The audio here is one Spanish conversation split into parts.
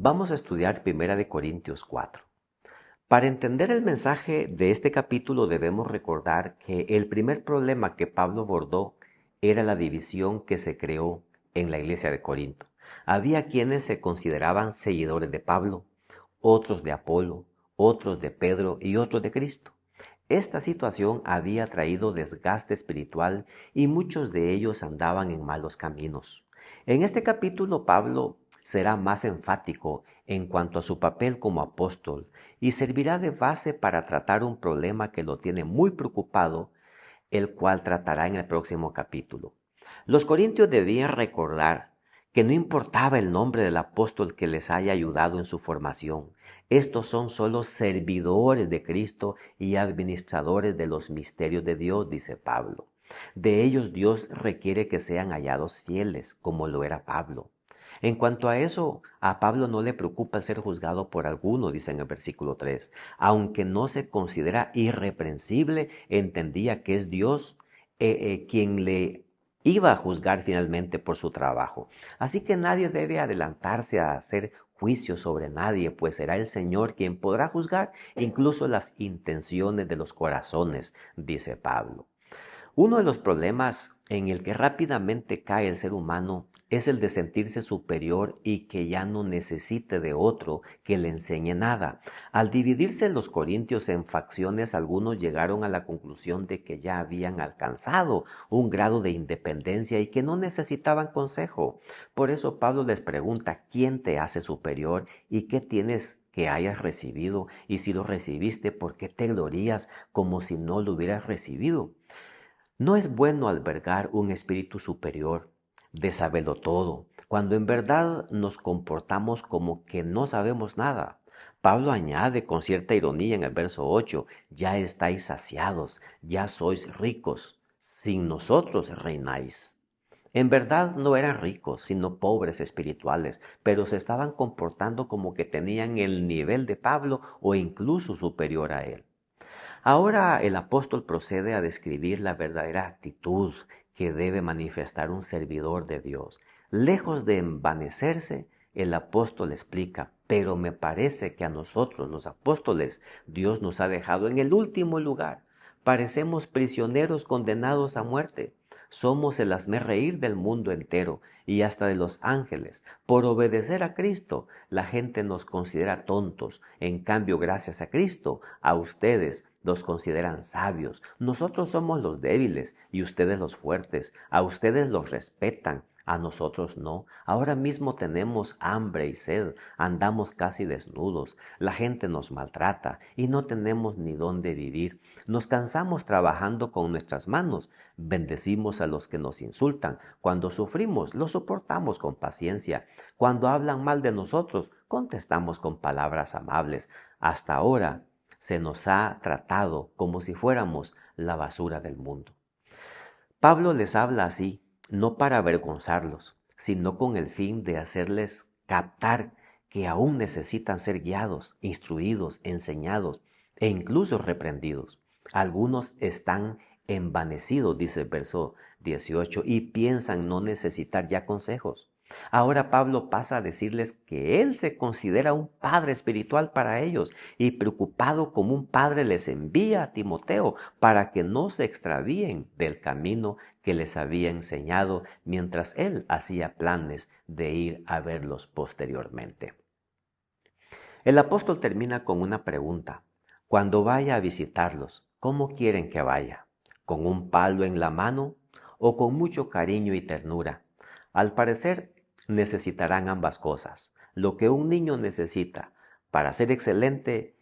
Vamos a estudiar 1 Corintios 4. Para entender el mensaje de este capítulo debemos recordar que el primer problema que Pablo abordó era la división que se creó en la iglesia de Corinto. Había quienes se consideraban seguidores de Pablo, otros de Apolo, otros de Pedro y otros de Cristo. Esta situación había traído desgaste espiritual y muchos de ellos andaban en malos caminos. En este capítulo Pablo será más enfático en cuanto a su papel como apóstol y servirá de base para tratar un problema que lo tiene muy preocupado, el cual tratará en el próximo capítulo. Los corintios debían recordar que no importaba el nombre del apóstol que les haya ayudado en su formación. Estos son solo servidores de Cristo y administradores de los misterios de Dios, dice Pablo. De ellos Dios requiere que sean hallados fieles, como lo era Pablo. En cuanto a eso, a Pablo no le preocupa el ser juzgado por alguno, dice en el versículo 3. Aunque no se considera irreprensible, entendía que es Dios quien le iba a juzgar finalmente por su trabajo. Así que nadie debe adelantarse a hacer juicio sobre nadie, pues será el Señor quien podrá juzgar incluso las intenciones de los corazones, dice Pablo. Uno de los problemas en el que rápidamente cae el ser humano es el de sentirse superior y que ya no necesite de otro que le enseñe nada. Al dividirse los corintios en facciones, algunos llegaron a la conclusión de que ya habían alcanzado un grado de independencia y que no necesitaban consejo. Por eso Pablo les pregunta, ¿quién te hace superior y qué tienes que hayas recibido? Y si lo recibiste, ¿por qué te glorías como si no lo hubieras recibido? No es bueno albergar un espíritu superior de saberlo todo, cuando en verdad nos comportamos como que no sabemos nada. Pablo añade con cierta ironía en el verso 8, ya estáis saciados, ya sois ricos, sin nosotros reináis. En verdad no eran ricos, sino pobres espirituales, pero se estaban comportando como que tenían el nivel de Pablo o incluso superior a él. Ahora el apóstol procede a describir la verdadera actitud que debe manifestar un servidor de Dios. Lejos de envanecerse, el apóstol explica, pero me parece que a nosotros, los apóstoles, Dios nos ha dejado en el último lugar. Parecemos prisioneros condenados a muerte. Somos el hazmerreír del mundo entero y hasta de los ángeles. Por obedecer a Cristo, la gente nos considera tontos. En cambio, gracias a Cristo, a ustedes los consideran sabios. Nosotros somos los débiles y ustedes los fuertes. A ustedes los respetan, a nosotros no. Ahora mismo tenemos hambre y sed, andamos casi desnudos, la gente nos maltrata y no tenemos ni dónde vivir. Nos cansamos trabajando con nuestras manos, bendecimos a los que nos insultan. Cuando sufrimos, lo soportamos con paciencia. Cuando hablan mal de nosotros, contestamos con palabras amables. Hasta ahora se nos ha tratado como si fuéramos la basura del mundo. Pablo les habla así, no para avergonzarlos, sino con el fin de hacerles captar que aún necesitan ser guiados, instruidos, enseñados e incluso reprendidos. Algunos están envanecidos, dice el verso 18, y piensan no necesitar ya consejos. Ahora Pablo pasa a decirles que él se considera un padre espiritual para ellos y preocupado como un padre les envía a Timoteo para que no se extravíen del camino que les había enseñado mientras él hacía planes de ir a verlos posteriormente. El apóstol termina con una pregunta. Cuando vaya a visitarlos, ¿cómo quieren que vaya? ¿Con un palo en la mano o con mucho cariño y ternura? Al parecer, necesitarán ambas cosas. Lo que un niño necesita para ser excelente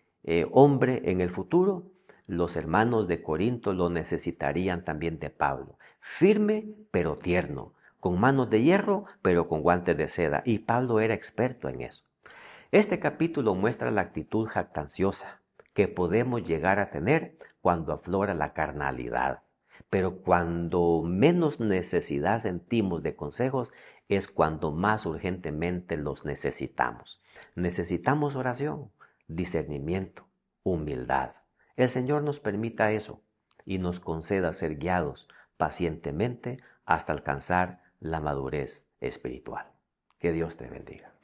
hombre en el futuro, los hermanos de Corinto lo necesitarían también de Pablo. Firme pero tierno, con manos de hierro pero con guantes de seda. Y Pablo era experto en eso. Este capítulo muestra la actitud jactanciosa que podemos llegar a tener cuando aflora la carnalidad. Pero cuando menos necesidad sentimos de consejos es cuando más urgentemente los necesitamos. Necesitamos oración, discernimiento, humildad. El Señor nos permita eso y nos conceda ser guiados pacientemente hasta alcanzar la madurez espiritual. Que Dios te bendiga.